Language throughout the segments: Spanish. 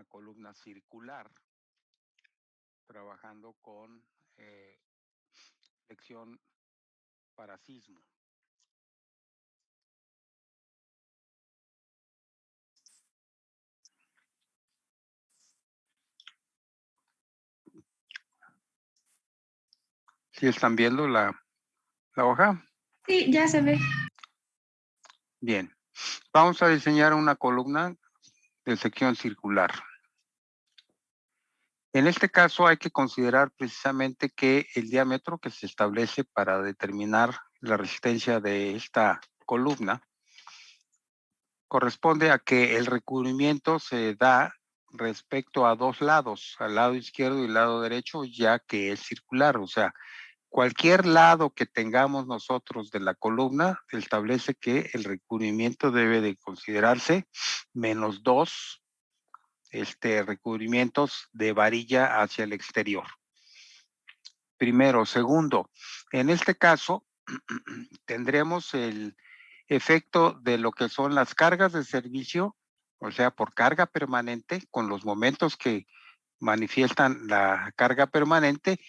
columna circular, trabajando con lección para sismo. ¿Sí están viendo la hoja? Sí, ya se ve. Bien. Vamos a diseñar una columna de sección circular. En este caso hay que considerar precisamente que el diámetro que se establece para determinar la resistencia de esta columna corresponde a que el recubrimiento se da respecto a dos lados, al lado izquierdo y al lado derecho, ya que es circular. O sea, cualquier lado que tengamos nosotros de la columna establece que el recubrimiento debe de considerarse menos dos recubrimientos de varilla hacia el exterior. Primero. Segundo, en este caso tendremos el efecto de lo que son las cargas de servicio, o sea, por carga permanente, con los momentos que manifiestan la carga permanente,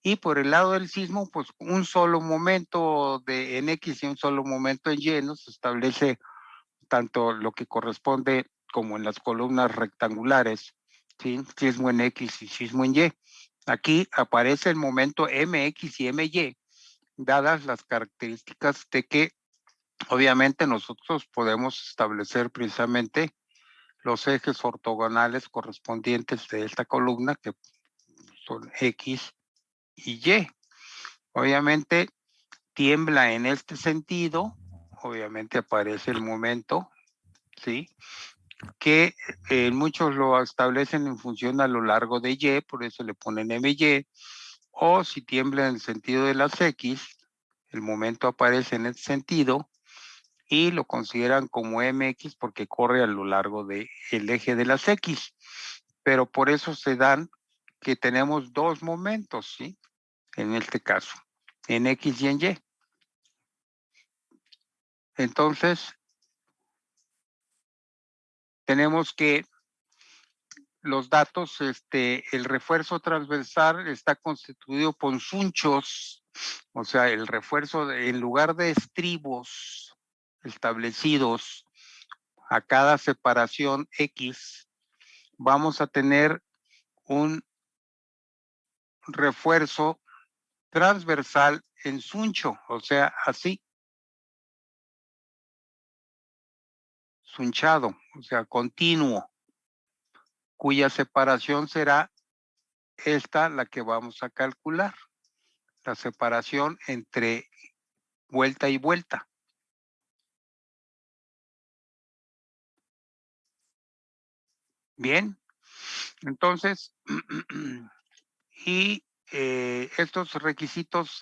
y por el lado del sismo, pues un solo momento en X y un solo momento en Y nos establece tanto lo que corresponde como en las columnas rectangulares, ¿sí? Sismo en X y sismo en Y. Aquí aparece el momento MX y MY, dadas las características de que obviamente nosotros podemos establecer precisamente los ejes ortogonales correspondientes de esta columna, que son X y Y. Obviamente tiembla en este sentido, obviamente aparece el momento, ¿sí? Que muchos lo establecen en función a lo largo de Y, por eso le ponen MY, o si tiembla en el sentido de las X, el momento aparece en ese sentido y lo consideran como MX porque corre a lo largo del eje de las X. Pero por eso se dan que tenemos dos momentos, ¿sí? En este caso, en X y en Y. Entonces, tenemos que los datos, el refuerzo transversal está constituido por sunchos, o sea, el refuerzo en lugar de estribos establecidos a cada separación X, vamos a tener un refuerzo transversal en suncho, o sea, así, sunchado, o sea, continuo, cuya separación será esta la que vamos a calcular, la separación entre vuelta y vuelta. Bien, entonces, y estos requisitos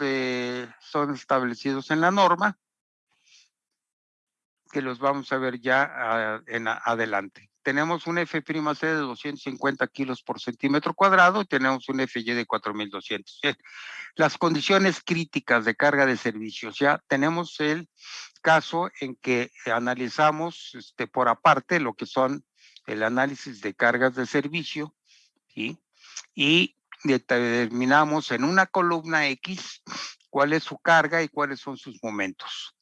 son establecidos en la norma, que los vamos a ver ya adelante. Tenemos un F'C de 250 kilos por centímetro cuadrado y tenemos un FY de 4200. Las condiciones críticas de carga de servicios. Ya tenemos el caso en que analizamos por aparte lo que son el análisis de cargas de servicio, ¿sí? Y determinamos en una columna X cuál es su carga y cuáles son sus momentos.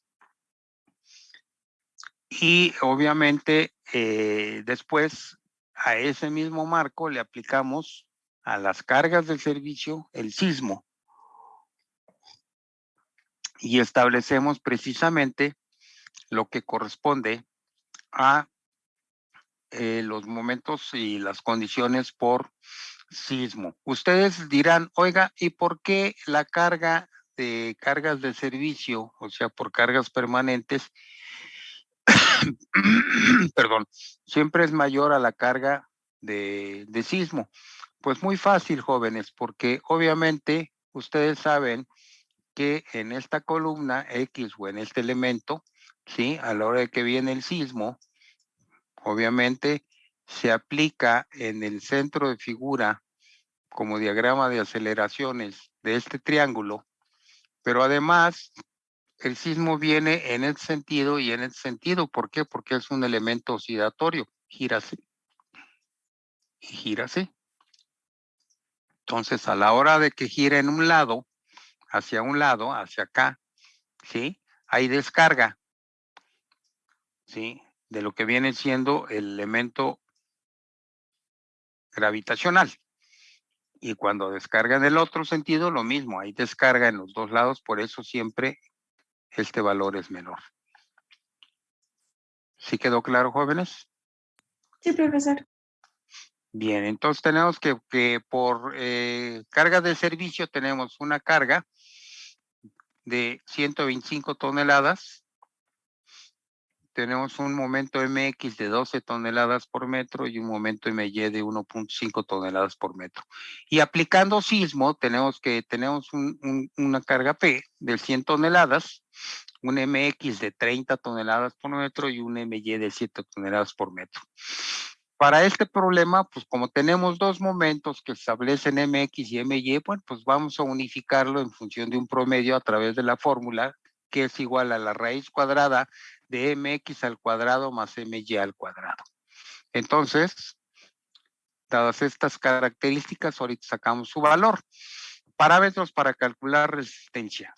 Y obviamente después a ese mismo marco le aplicamos a las cargas de servicio el sismo y establecemos precisamente lo que corresponde a los momentos y las condiciones por sismo. Ustedes dirán, oiga, ¿y por qué la carga de cargas de servicio, o sea, por cargas permanentes, perdón, siempre es mayor a la carga de sismo? Pues muy fácil, jóvenes, porque obviamente ustedes saben que en esta columna X o en este elemento, ¿sí? A la hora de que viene el sismo, obviamente se aplica en el centro de figura como diagrama de aceleraciones de este triángulo, pero además el sismo viene en el sentido y en el sentido. ¿Por qué? Porque es un elemento oscilatorio, gira y gira así. Entonces, a la hora de que gira en un lado, hacia acá, ¿sí? Hay descarga, ¿sí? De lo que viene siendo el elemento gravitacional. Y cuando descarga en el otro sentido, lo mismo, hay descarga en los dos lados, por eso siempre este valor es menor. ¿Sí quedó claro, jóvenes? Sí, profesor. Bien, entonces tenemos que por carga de servicio tenemos una carga de 125 toneladas, tenemos un momento MX de 12 toneladas por metro y un momento MY de 1.5 toneladas por metro. Y aplicando sismo, tenemos una carga P de 100 toneladas, un MX de 30 toneladas por metro y un MY de 7 toneladas por metro. Para este problema, pues como tenemos dos momentos que establecen MX y MY, bueno, pues vamos a unificarlo en función de un promedio a través de la fórmula que es igual a la raíz cuadrada de MX al cuadrado más MY al cuadrado. Entonces, dadas estas características, ahorita sacamos su valor. Parámetros para calcular resistencia.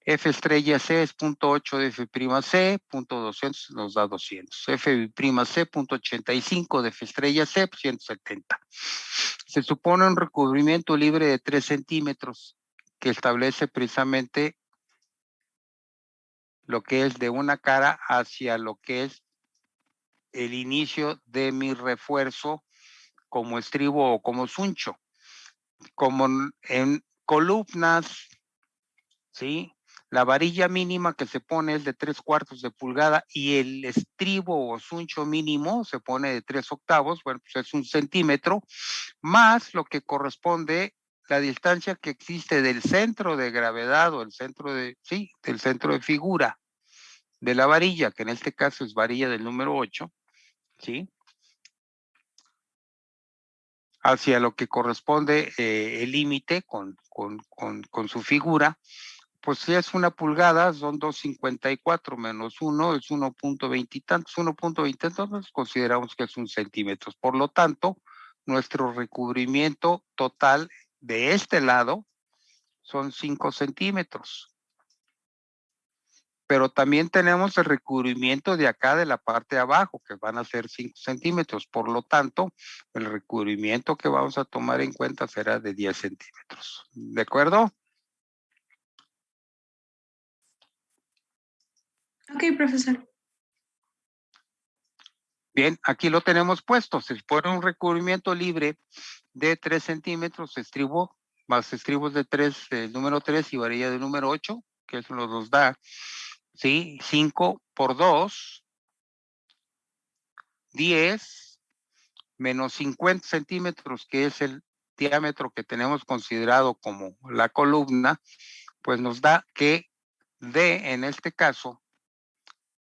F estrella C es 0.8 de F prima C, 0.200 nos da 200. F prima C, 0.85 de F estrella C, 170. Se supone un recubrimiento libre de 3 centímetros que establece precisamente lo que es de una cara hacia lo que es el inicio de mi refuerzo como estribo o como suncho. Como en columnas, ¿sí? La varilla mínima que se pone es de 3/4 de pulgada y el estribo o suncho mínimo se pone de 3/8, bueno, pues es 1 centímetro, más lo que corresponde la distancia que existe del centro de gravedad o el centro de, sí, del centro de figura de la varilla, que en este caso es varilla del número 8, ¿sí? Hacia lo que corresponde el límite con su figura, pues si es 1 pulgada, son 2.54 menos 1 es 1.20 y tantos, 1.20, entonces consideramos que es 1 centímetro. Por lo tanto, nuestro recubrimiento total de este lado son 5 centímetros. Pero también tenemos el recubrimiento de acá de la parte de abajo, que van a ser 5 centímetros. Por lo tanto, el recubrimiento que vamos a tomar en cuenta será de 10 centímetros. ¿De acuerdo? Ok, profesor. Bien, aquí lo tenemos puesto. Se pone un recubrimiento libre de 3 centímetros, estribo, más estribos de 3, número 3 y varilla de número 8, que eso nos da, ¿sí? 5 por 2, 10, menos 50 centímetros, que es el diámetro que tenemos considerado como la columna, pues nos da que D, en este caso,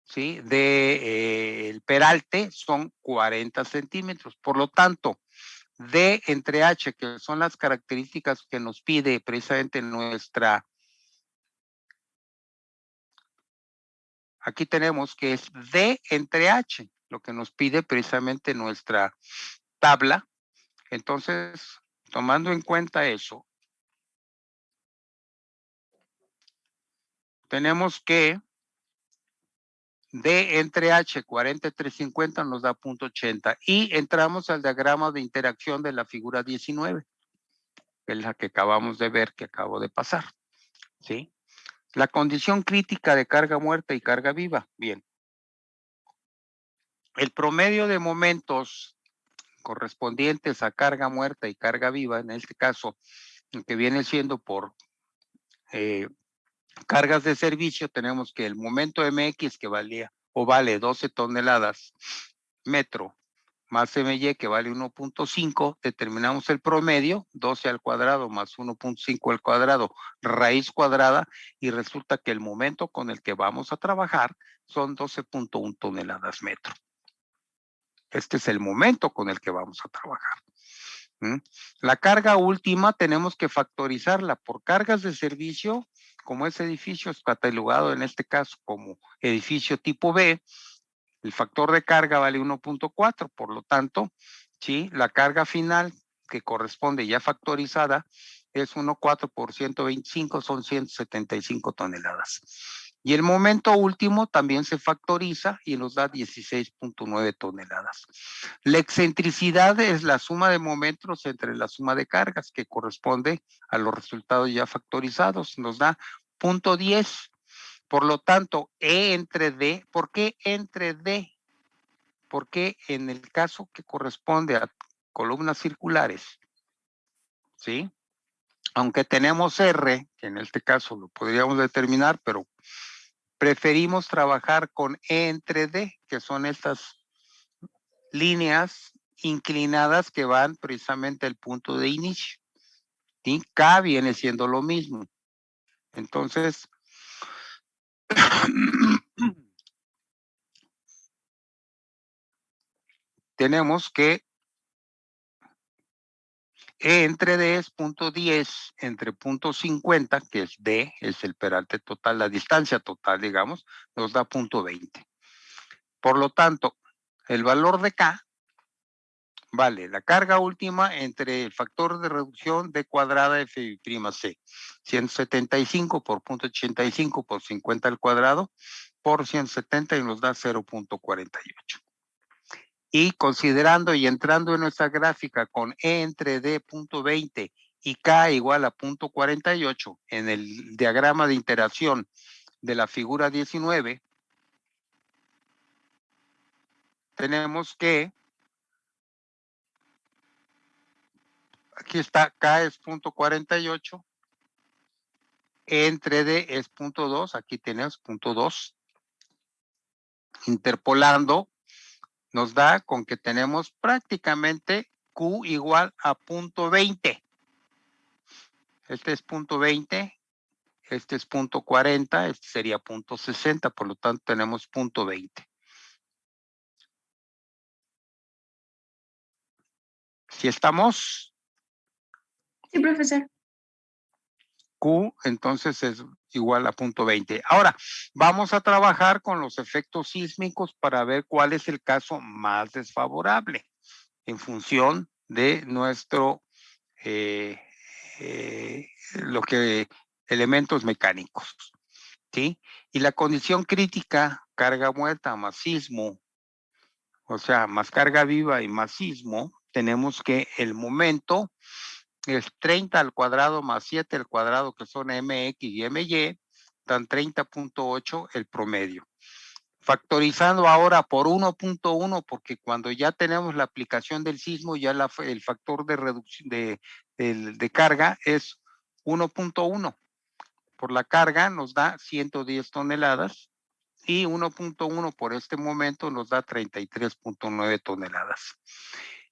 ¿sí? El peralte son 40 centímetros. Por lo tanto, D entre H, que son las características que nos pide precisamente nuestra, aquí tenemos que es D entre H, lo que nos pide precisamente nuestra tabla. Entonces, tomando en cuenta eso, tenemos que D entre H 4350 nos da 0.80 y entramos al diagrama de interacción de la figura 19, que es la que acabamos de ver, que acabo de pasar, ¿sí? La condición crítica de carga muerta y carga viva, bien. El promedio de momentos correspondientes a carga muerta y carga viva, en este caso, que viene siendo por cargas de servicio, tenemos que el momento MX que valía o vale 12 toneladas metro más MY que vale 1.5, determinamos el promedio, 12 al cuadrado más 1.5 al cuadrado, raíz cuadrada, y resulta que el momento con el que vamos a trabajar son 12.1 toneladas metro. Este es el momento con el que vamos a trabajar. La carga última tenemos que factorizarla por cargas de servicio, como ese edificio es catalogado en este caso como edificio tipo B, el factor de carga vale 1.4, por lo tanto, ¿sí? La carga final que corresponde ya factorizada es 1,4 por 125, son 175 toneladas. Y el momento último también se factoriza y nos da 16,9 toneladas. La excentricidad es la suma de momentos entre la suma de cargas que corresponde a los resultados ya factorizados. Nos da 0,10. Por lo tanto, E entre D, ¿por qué entre D? Porque en el caso que corresponde a columnas circulares, ¿sí? Aunque tenemos R, que en este caso lo podríamos determinar, pero preferimos trabajar con E entre D, que son estas líneas inclinadas que van precisamente al punto de inicio. Y K viene siendo lo mismo. Entonces, tenemos que E entre D es 0,10 entre 0,50, que es D, es el peralte total, la distancia total, digamos, nos da 0,20. Por lo tanto, el valor de K vale la carga última entre el factor de reducción D cuadrada F' C, 175 por 0,85 por 50 al cuadrado por 170 y nos da 0,48. Y considerando y entrando en nuestra gráfica con E entre D 0,20 y K igual a 0,48 en el diagrama de interacción de la figura 19, tenemos que, aquí está, K es 0,48, E entre D es 0,2, aquí tenemos 0,2, interpolando, nos da con que tenemos prácticamente Q igual a 0,20. Este es 0,20. Este es 0,40, este sería 0,60, por lo tanto tenemos 0,20. Si estamos, Sí, profesor. Q entonces es igual a 0,20. Ahora, vamos a trabajar con los efectos sísmicos para ver cuál es el caso más desfavorable en función de nuestro, lo que, elementos mecánicos, ¿sí? Y la condición crítica, carga muerta más sismo, o sea, más carga viva y más sismo, tenemos que el momento es 30 al cuadrado más 7 al cuadrado, que son mx y my, dan 30,8 el promedio. Factorizando ahora por 1,1, porque cuando ya tenemos la aplicación del sismo, ya el factor de reducción de carga es 1,1. Por la carga nos da 110 toneladas y 1,1 por este momento nos da 33,9 toneladas.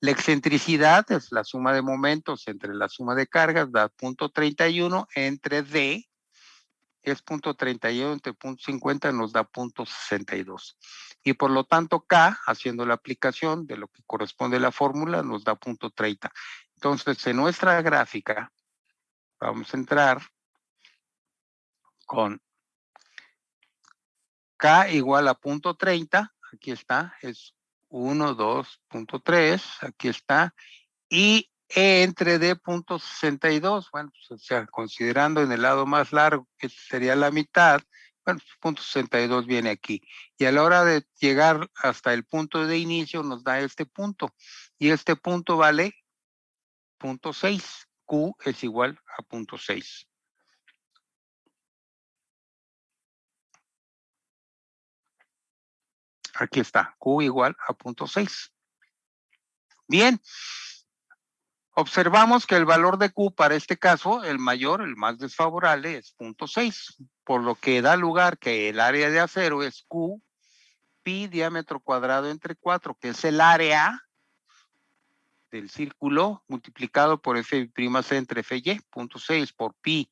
La excentricidad es la suma de momentos entre la suma de cargas, da 0,31 entre D, es 0,31 entre 0,50 nos da 0,62. Y por lo tanto K, haciendo la aplicación de lo que corresponde a la fórmula, nos da 0,30. Entonces, en nuestra gráfica, vamos a entrar con K igual a 0,30, aquí está, es 1, 2,3, aquí está, y E entre D 0,62, bueno, pues, o sea, considerando en el lado más largo, que sería la mitad, bueno, pues 0,62 viene aquí. Y a la hora de llegar hasta el punto de inicio nos da este punto, y este punto vale 0,6, Q es igual a 0,6. Aquí está, Q igual a 0,6. Bien, observamos que el valor de Q para este caso, el mayor, el más desfavorable, es 0,6, por lo que da lugar que el área de acero es Q, pi diámetro cuadrado entre 4, que es el área del círculo multiplicado por F' C entre Fy, 0,6 por pi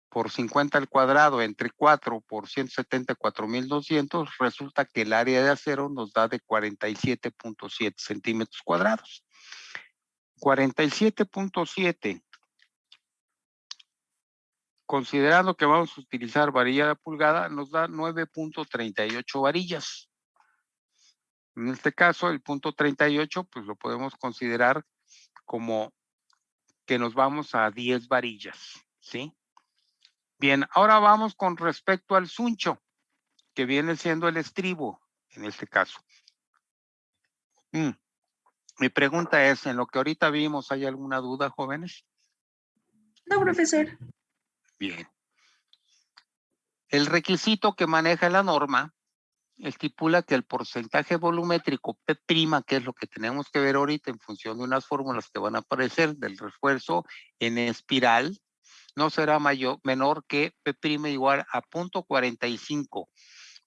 por 50 al cuadrado entre 4 por 174,200, resulta que el área de acero nos da de 47,7 centímetros cuadrados. 47,7. Considerando que vamos a utilizar varilla de pulgada, nos da 9,38 varillas. En este caso, el punto 38, pues lo podemos considerar como que nos vamos a 10 varillas, ¿sí? Bien, ahora vamos con respecto al suncho, que viene siendo el estribo, en este caso. Mi pregunta es, en lo que ahorita vimos, ¿hay alguna duda, jóvenes? No, profesor. Bien. El requisito que maneja la norma estipula que el porcentaje volumétrico P', que es lo que tenemos que ver ahorita en función de unas fórmulas que van a aparecer del refuerzo en espiral, no será menor que P' igual a 0.45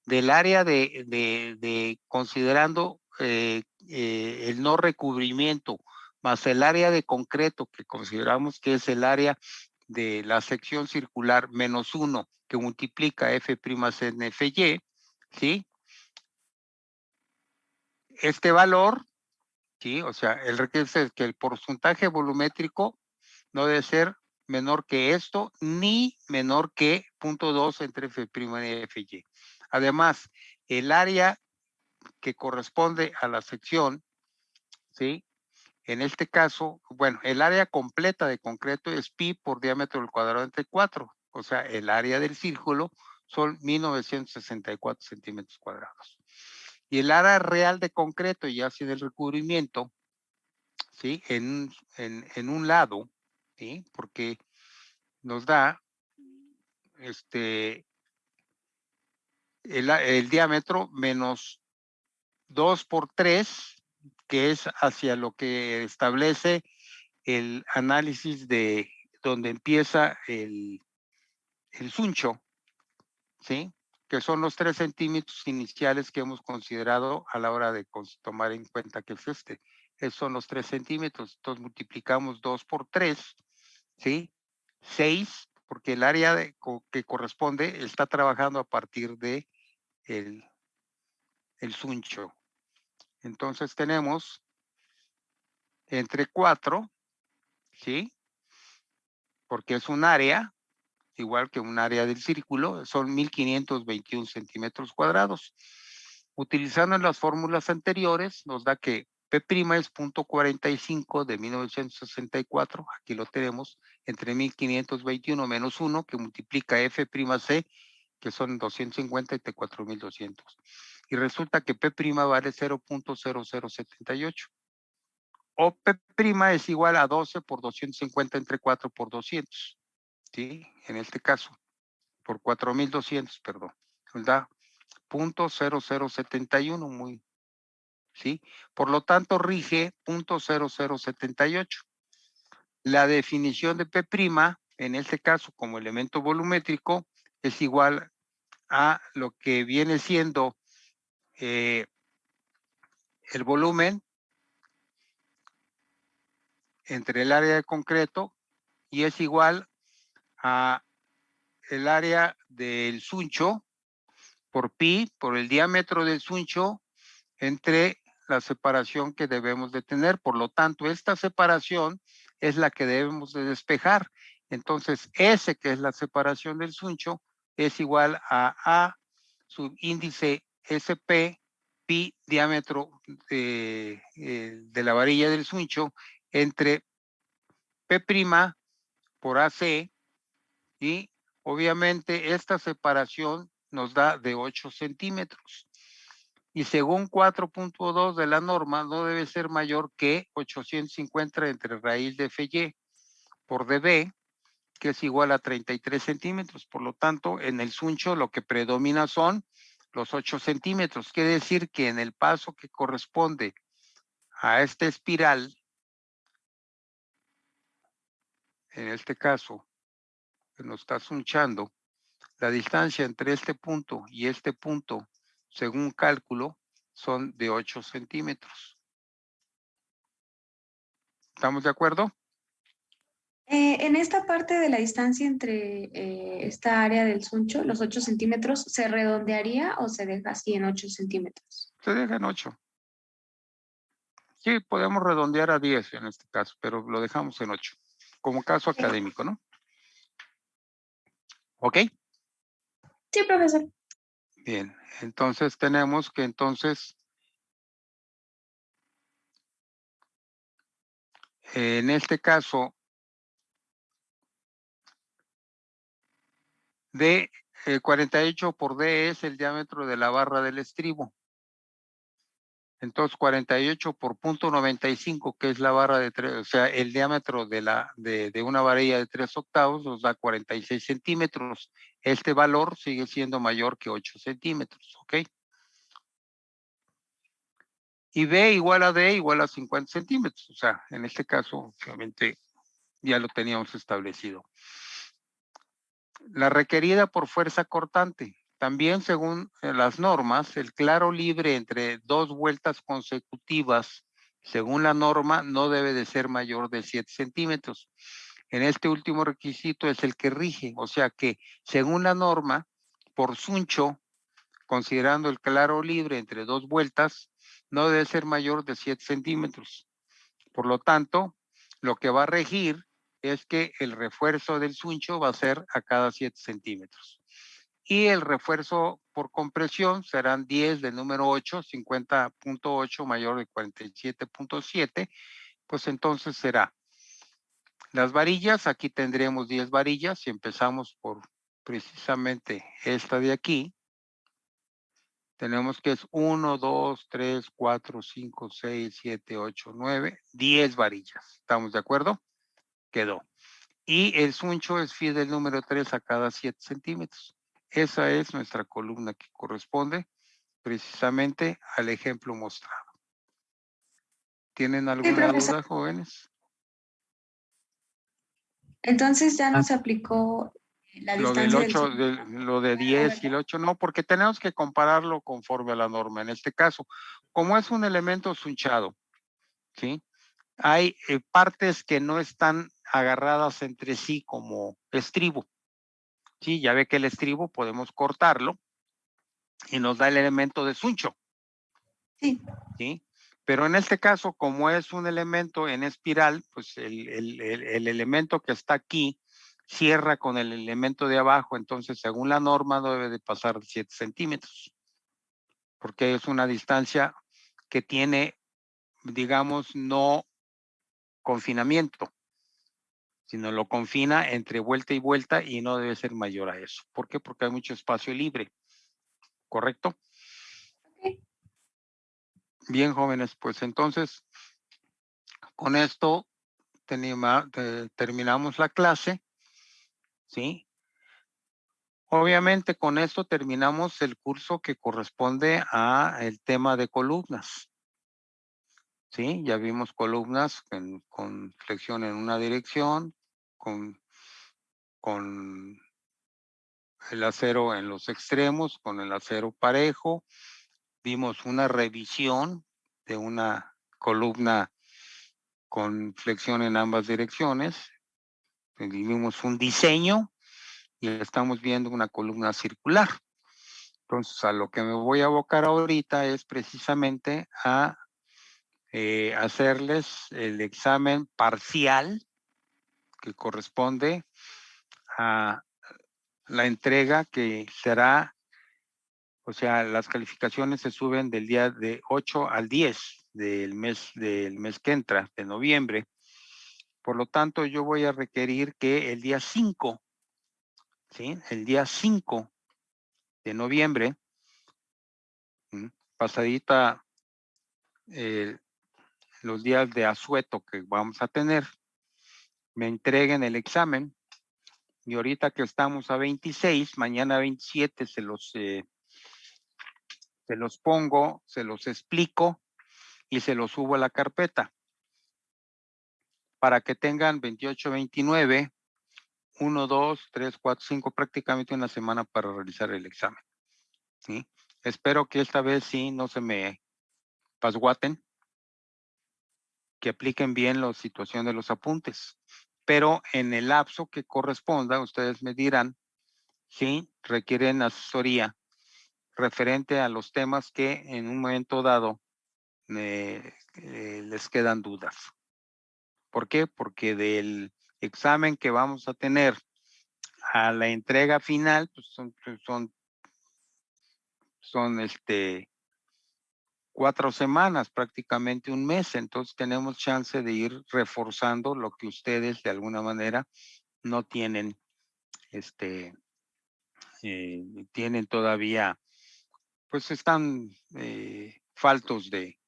del área de considerando el no recubrimiento más el área de concreto que consideramos que es el área de la sección circular menos 1 que multiplica F' en Fy, ¿sí? Este valor, ¿sí? O sea, el requisito es que el porcentaje volumétrico no debe ser menor que esto, ni menor que 0.2 entre F' y Fy. Además, el área que corresponde a la sección, ¿sí? En este caso, bueno, el área completa de concreto es pi por diámetro del cuadrado entre 4, o sea, el área del círculo son 1964 centímetros cuadrados. Y el área real de concreto, ya sin el recubrimiento, ¿sí? En un lado, ¿sí? Porque nos da el diámetro menos 2 por 3, que es hacia lo que establece el análisis de donde empieza el suncho, ¿sí? Que son los 3 centímetros iniciales que hemos considerado a la hora de tomar en cuenta que es este. Esos son los 3 centímetros. Entonces multiplicamos 2 por 3, ¿sí? 6, porque el área que corresponde está trabajando a partir de el suncho. Entonces tenemos entre 4, ¿sí? Porque es un área, igual que un área del círculo, son 1521 centímetros cuadrados. Utilizando las fórmulas anteriores, nos da que P' es 0.45 de 1964, aquí lo tenemos, entre 1521 menos 1, que multiplica F'C, que son 250 entre 4200. Y resulta que P' vale 0.0078. O P' es igual a 12 por 250 entre 4 por 200. ¿Sí? En este caso, por 4200, perdón. Da 0.0071, muy, ¿sí? Por lo tanto, rige 0.0078. La definición de P', en este caso, como elemento volumétrico, es igual a lo que viene siendo el volumen entre el área de concreto y es igual a el área del suncho por pi, por el diámetro del suncho entre la separación que debemos de tener. Por lo tanto, esta separación es la que debemos de despejar. Entonces, S, que es la separación del suncho, es igual a subíndice SP, pi diámetro de la varilla del suncho, entre P' por AC, y obviamente esta separación nos da de 8 centímetros. Y según 4.2 de la norma, no debe ser mayor que 850 entre raíz de Fy por dB, que es igual a 33 centímetros. Por lo tanto, en el suncho lo que predomina son los 8 centímetros. Quiere decir que en el paso que corresponde a esta espiral, en este caso, que nos está sunchando, la distancia entre este punto y este punto, según cálculo, son de 8 centímetros. ¿Estamos de acuerdo? En esta parte de la distancia entre esta área del suncho, los 8 centímetros, ¿se redondearía o se deja así en 8 centímetros? Se deja en 8. Sí, podemos redondear a 10 en este caso, pero lo dejamos en 8, como caso académico, ¿no? ¿Ok? Sí, profesor. Bien, entonces tenemos que entonces En este caso, D, 48 por D es el diámetro de la barra del estribo. Entonces, 48 por punto 95, que es la barra de 3, o sea, el diámetro de una varilla de 3 octavos nos da 46 centímetros. Este valor sigue siendo mayor que 8 centímetros, ¿ok? Y B igual a D igual a 50 centímetros. O sea, en este caso, obviamente, ya lo teníamos establecido. La requerida por fuerza cortante. También según las normas, el claro libre entre 2 vueltas consecutivas, según la norma, no debe de ser mayor de 7 centímetros. En este último requisito es el que rige, o sea que según la norma, por Suncho, considerando el claro libre entre 2 vueltas, no debe ser mayor de 7 centímetros. Por lo tanto, lo que va a regir es que el refuerzo del suncho va a ser a cada 7 centímetros. Y el refuerzo por compresión serán 10 del número 8, 50.8 mayor de 47.7, pues entonces será las varillas, aquí tendremos 10 varillas, si empezamos por precisamente esta de aquí, tenemos que es 1, 2, 3, 4, 5, 6, 7, 8, 9, 10 varillas. ¿Estamos de acuerdo? Quedó. Y el suncho es fiel del número 3 a cada 7 centímetros. Esa es nuestra columna que corresponde precisamente al ejemplo mostrado. ¿Tienen Sí, alguna profesor. duda, jóvenes? Entonces ya no se aplicó la Lo del distancia del 8, suncho. lo de 10 y el 8, no, porque tenemos que compararlo conforme a la norma. En este caso, como es un elemento sunchado, ¿sí? Hay partes que no están agarradas entre sí como estribo. Sí, ya ve que el estribo podemos cortarlo y nos da el elemento de suncho. Sí. ¿Sí? Pero en este caso, como es un elemento en espiral, pues el elemento que está aquí cierra con el elemento de abajo, entonces según la norma no debe de pasar 7 centímetros, porque es una distancia que tiene, digamos, no confinamiento, sino lo confina entre vuelta y vuelta y no debe ser mayor a eso. ¿Por qué? Porque hay mucho espacio libre, ¿correcto? Ok. Bien, jóvenes, pues entonces con esto terminamos la clase, ¿sí? Obviamente con esto terminamos el curso que corresponde a el tema de columnas, ¿sí? Ya vimos columnas con flexión en una dirección, con, con el acero en los extremos, con el acero parejo. Vimos una revisión de una columna con flexión en ambas direcciones. Vimos un diseño y estamos viendo una columna circular. Entonces, a lo que me voy a abocar ahorita es precisamente a hacerles el examen parcial que corresponde a la entrega que será, o sea, las calificaciones se suben del día de 8 al 10 del mes que entra, de noviembre. Por lo tanto, yo voy a requerir que el día 5, ¿sí? El día 5 de noviembre, pasadita los días de asueto que vamos a tener, me entreguen el examen y ahorita que estamos a 26, mañana 27 se los pongo, se los explico y se los subo a la carpeta para que tengan 28, 29, 1, 2, 3, 4, 5, prácticamente una semana para realizar el examen. ¿Sí? Espero que esta vez sí no se me pasguaten, que apliquen bien la situación de los apuntes. Pero en el lapso que corresponda, ustedes me dirán si requieren asesoría referente a los temas que en un momento dado les quedan dudas. ¿Por qué? Porque del examen que vamos a tener a la entrega final, pues son 4 semanas, prácticamente un mes. Entonces tenemos chance de ir reforzando lo que ustedes de alguna manera no tienen, tienen todavía, pues están faltos de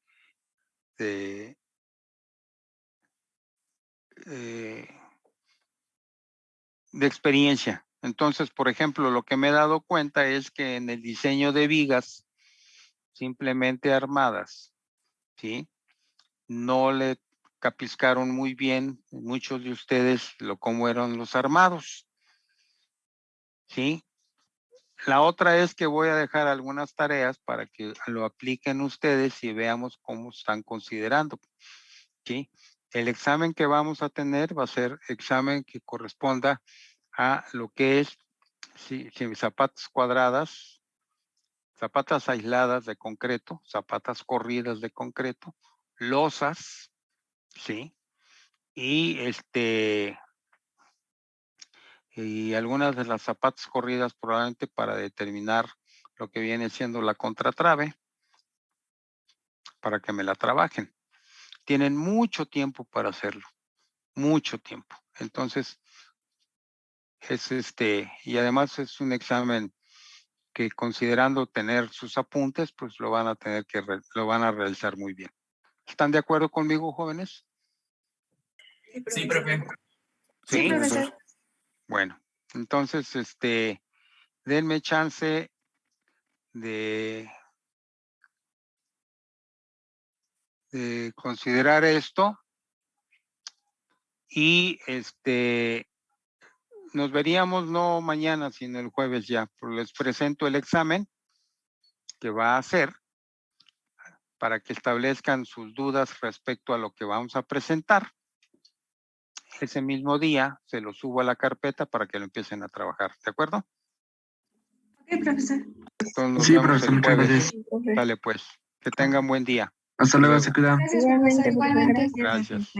experiencia. Entonces, por ejemplo, lo que me he dado cuenta es que en el diseño de vigas simplemente armadas, ¿sí? No le capiscaron muy bien muchos de ustedes cómo eran los armados, ¿sí? La otra es que voy a dejar algunas tareas para que lo apliquen ustedes y veamos cómo están considerando, ¿sí? El examen que vamos a tener va a ser examen que corresponda a lo que es zapatas cuadradas, zapatas aisladas de concreto, zapatas corridas de concreto, losas, ¿sí? Y y algunas de las zapatas corridas probablemente para determinar lo que viene siendo la contratrave, para que me la trabajen. Tienen mucho tiempo para hacerlo, mucho tiempo. Entonces, es y además es un examen que considerando tener sus apuntes, pues lo van a tener que, lo van a realizar muy bien. ¿Están de acuerdo conmigo, jóvenes? Sí, profe. Sí, profesor. Bueno, entonces, denme chance de considerar esto y nos veríamos no mañana, sino el jueves ya. Pero les presento el examen que va a hacer para que establezcan sus dudas respecto a lo que vamos a presentar. Ese mismo día se lo subo a la carpeta para que lo empiecen a trabajar. ¿De acuerdo? Ok, profesor. Entonces nos Sí, vemos profesor, el muchas jueves. gracias. Dale pues. Que tengan buen día. Hasta luego, luego. se cuida. Gracias, profesor. Igualmente. Gracias.